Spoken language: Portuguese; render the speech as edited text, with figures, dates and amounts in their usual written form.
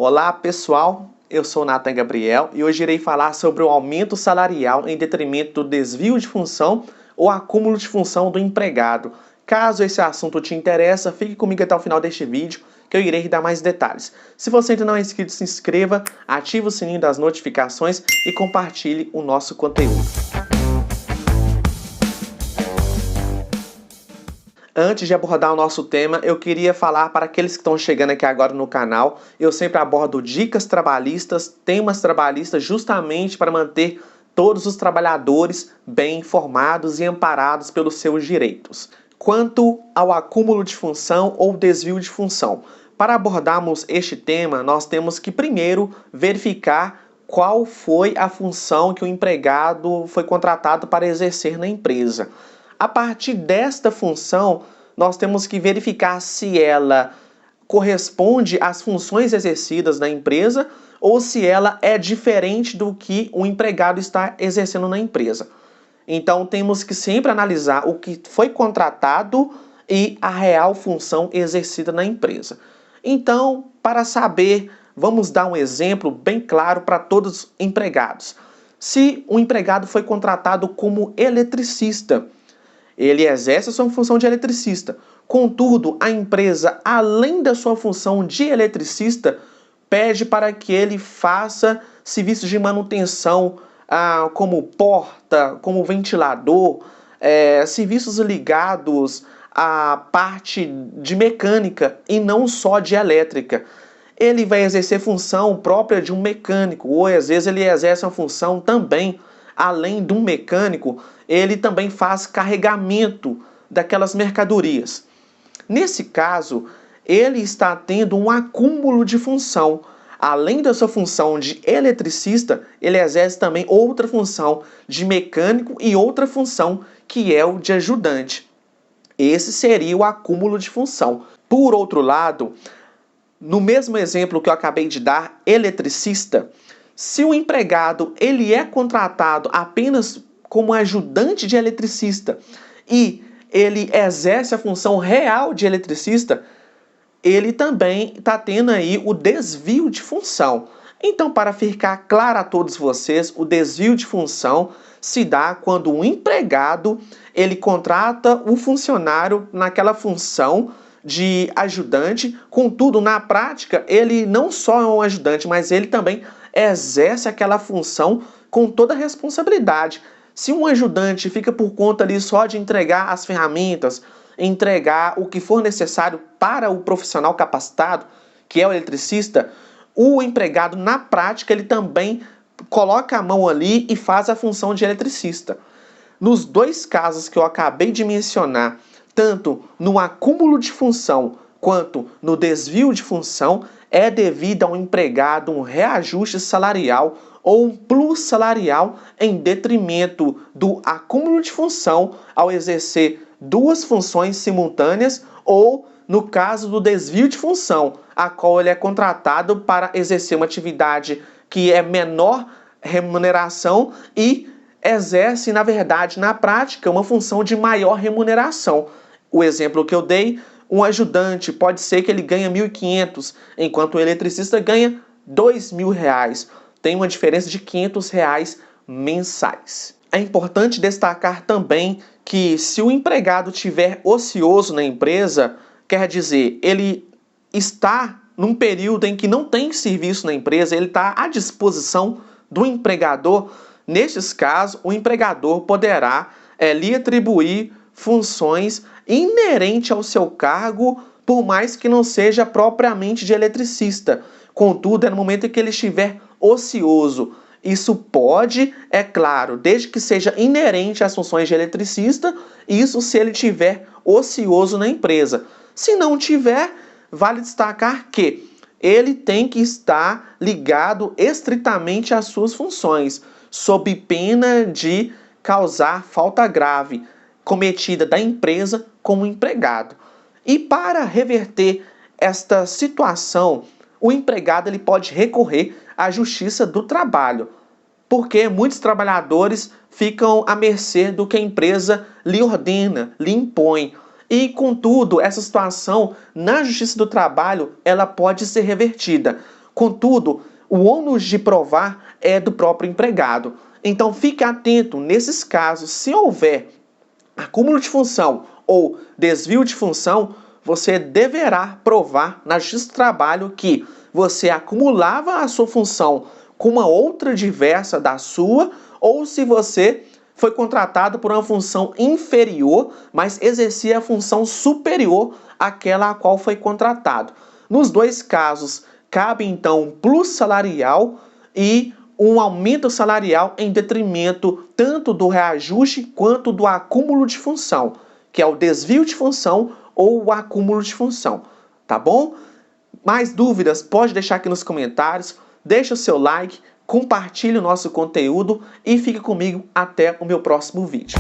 Olá pessoal, eu sou Nathan Gabriel e hoje irei falar sobre o aumento salarial em detrimento do desvio de função ou acúmulo de função do empregado. Caso esse assunto te interesse, fique comigo até o final deste vídeo que eu irei dar mais detalhes. Se você ainda não é inscrito, se inscreva, ative o sininho das notificações e compartilhe o nosso conteúdo. Antes de abordar o nosso tema, eu queria falar para aqueles que estão chegando aqui agora no canal, eu sempre abordo dicas trabalhistas, temas trabalhistas, justamente para manter todos os trabalhadores bem informados e amparados pelos seus direitos. Quanto ao acúmulo de função ou desvio de função, para abordarmos este tema, nós temos que primeiro verificar qual foi a função que o empregado foi contratado para exercer na empresa. A partir desta função, nós temos que verificar se ela corresponde às funções exercidas na empresa ou se ela é diferente do que o empregado está exercendo na empresa. Então, temos que sempre analisar o que foi contratado e a real função exercida na empresa. Então, para saber, vamos dar um exemplo bem claro para todos os empregados. Se um empregado foi contratado como eletricista, ele exerce a sua função de eletricista. Contudo, a empresa, além da sua função de eletricista, pede para que ele faça serviços de manutenção, como porta, como ventilador, serviços ligados à parte de mecânica e não só de elétrica. Ele vai exercer função própria de um mecânico, ou às vezes ele exerce uma função também, além de um mecânico, ele também faz carregamento daquelas mercadorias. Nesse caso, ele está tendo um acúmulo de função. Além da sua função de eletricista, ele exerce também outra função de mecânico e outra função que é o de ajudante. Esse seria o acúmulo de função. Por outro lado, no mesmo exemplo que eu acabei de dar, eletricista, se o empregado ele é contratado apenas como ajudante de eletricista e ele exerce a função real de eletricista, ele também está tendo aí o desvio de função. Então, para ficar claro a todos vocês, o desvio de função se dá quando o empregado ele contrata o funcionário naquela função de ajudante, contudo, na prática, ele não só é um ajudante, mas ele também exerce aquela função com toda a responsabilidade. Se um ajudante fica por conta ali só de entregar as ferramentas, entregar o que for necessário para o profissional capacitado, que é o eletricista, o empregado, na prática, ele também coloca a mão ali e faz a função de eletricista. Nos dois casos que eu acabei de mencionar, tanto no acúmulo de função quanto no desvio de função, é devido ao empregado um reajuste salarial ou um plus salarial em detrimento do acúmulo de função ao exercer duas funções simultâneas ou no caso do desvio de função, a qual ele é contratado para exercer uma atividade que é menor remuneração e exerce, na verdade, na prática, uma função de maior remuneração. O exemplo que eu dei, um ajudante pode ser que ele ganhe R$ 1.500, enquanto o eletricista ganha R$ 2.000. Tem uma diferença de R$ 500 mensais. É importante destacar também que se o empregado estiver ocioso na empresa, quer dizer, ele está num período em que não tem serviço na empresa, ele está à disposição do empregador. Nestes casos, o empregador poderá lhe atribuir funções inerentes ao seu cargo, por mais que não seja propriamente de eletricista. Contudo, é no momento em que ele estiver ocioso. Isso pode, é claro, desde que seja inerente às funções de eletricista, isso se ele estiver ocioso na empresa. Se não tiver, vale destacar que ele tem que estar ligado estritamente às suas funções, sob pena de causar falta grave cometida da empresa como empregado. E para reverter esta situação, o empregado ele pode recorrer à Justiça do Trabalho, porque muitos trabalhadores ficam à mercê do que a empresa lhe ordena, lhe impõe. E, contudo, essa situação na Justiça do Trabalho ela pode ser revertida. Contudo, o ônus de provar é do próprio empregado. Então fique atento nesses casos, se houver acúmulo de função ou desvio de função, você deverá provar na Justiça do Trabalho que você acumulava a sua função com uma outra diversa da sua, ou se você foi contratado por uma função inferior, mas exercia a função superior àquela a qual foi contratado. Nos dois casos, cabe então um plus salarial e um aumento salarial em detrimento tanto do reajuste quanto do acúmulo de função, que é o desvio de função ou o acúmulo de função, tá bom? Mais dúvidas, pode deixar aqui nos comentários, deixa o seu like, compartilhe o nosso conteúdo e fique comigo até o meu próximo vídeo.